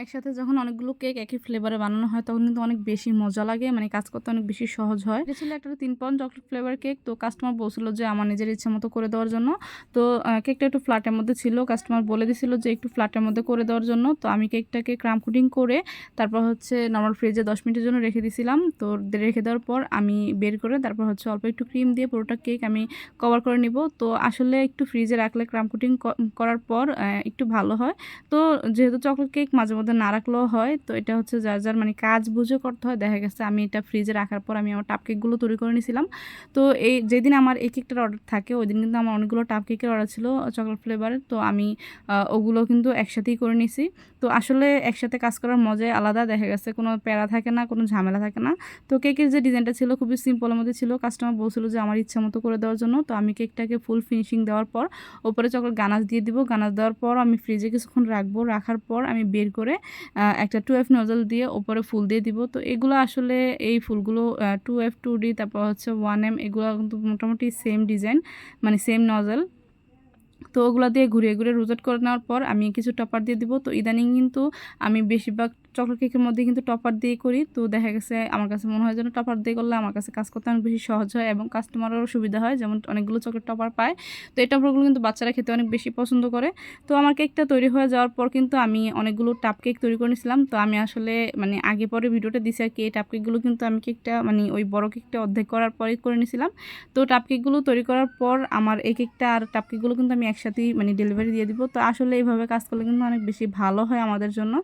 একসাথে যখন অনেকগুলো কেক একই ফ্লেভারে বানানো হয় তখন কিন্তু অনেক বেশি মজা লাগে, মানে কাজ করতে অনেক বেশি সহজ হয়। এটা ছিল একটা 3 পাউন্ড চকলেট ফ্লেভার কেক। তো কাস্টমার বলছিল যে আমার নিজের ইচ্ছা মতো করে দেওয়ার জন্য। তো কেকটা একটু ফ্ল্যাটের মধ্যে ছিল। কাস্টমার বলে দিছিল যে একটু ফ্ল্যাটের মধ্যে করে দেওয়ার জন্য। তো আমি কেকটাকে ক্রাম কোটিং করে তারপর হচ্ছে নরমাল ফ্রিজে 10 মিনিটের জন্য রেখে দিয়েছিলাম। তো রেখে দেওয়ার পর আমি বের করে তারপর হচ্ছে অল্প একটু ক্রিম দিয়ে পুরোটা কেক আমি কভার করে নিব। তো আসলে একটু ফ্রিজে রাখলে ক্রাম কোটিং করার পর একটু ভালো হয়। তো যেহেতু চকলেট কেক মাঝে মধ্যে না রাখলেও হয়, তো এটা হচ্ছে যার যার মানে কাজ বুঝে করতে হয়। দেখা গেছে আমি এটা ফ্রিজে রাখার পর আমি আমার টাপ কেকগুলো তৈরি করে নিয়েছিলাম। তো এই যেদিন আমার এই কেকটার অর্ডার থাকে ওই দিন কিন্তু আমার অনেকগুলো টাপ কেকের অর্ডার ছিল চকলেট ফ্লেভারের। তো আমি ওগুলো কিন্তু একসাথেই করে নিয়েছি। তো আসলে একসাথে কাজ করার মজাই আলাদা। দেখা গেছে কোনো প্যারা থাকে না, কোনো ঝামেলা থাকে না। তো কেকের যে ডিজাইনটা ছিল খুবই সিম্পলের মধ্যে ছিল। কাস্টমার বলছিল যে আমার ইচ্ছা মতো করে দেওয়ার জন্য। তো আমি কেকটাকে ফুল ফিনিশিং দেওয়ার পর ওপরে চকলেট গানাশ দিয়ে দিব। গানাশ দেওয়ার পর আমি ফ্রিজে কিছুক্ষণ রাখবো। রাখার পর আমি বের করে একটা 2F নজল দিয়ে ওপরে ফুল দিয়ে দিব। তো এগুলো আসলে এই ফুলগুলো 2F 2D তারপর হচ্ছে 1M এগুলো কিন্তু মোটামুটি সেম ডিজাইন, মানে সেম নজল। তো ওগুলা দিয়ে ঘুরিয়ে ঘুরিয়ে রোটেট করে নেওয়ার পর আমি কিছু টপার দিয়ে দিব। তো ইদানিং কিন্তু আমি বেশিরভাগ চকলেট কেকের মধ্যে কিন্তু টপার দিয়ে করি। তো দেখা গেছে আমার কাছে মনে হয় যেন টপার দিয়ে করলে আমার কাছে কাজ করতে অনেক বেশি সহজ হয় এবং কাস্টমারেরও সুবিধা হয়, যেমন অনেকগুলো চকলেট টপার পায়। তো এই টপারগুলো কিন্তু বাচ্চারা খেতে অনেক বেশি পছন্দ করে। তো আমার কেকটা তৈরি হয়ে যাওয়ার পর কিন্তু আমি অনেকগুলো টাপ কেক তৈরি করে নিয়েছিলাম। তো আমি আসলে মানে আগে পরে ভিডিওটা দিছি আর কি। এই টাপ কেকগুলো কিন্তু আমি কেকটা মানে ওই বড় কেকটা অর্ধেক করার পরেই করে নিয়েছিলাম। তো টাপ কেকগুলো তৈরি করার পর আমার এই কেকটা আর টাপ কেকগুলো কিন্তু আমি একসাথেই মানে ডেলিভারি দিয়ে দিব। তো আসলে এইভাবে কাজ করলে কিন্তু অনেক বেশি ভালো হয় আমাদের জন্য।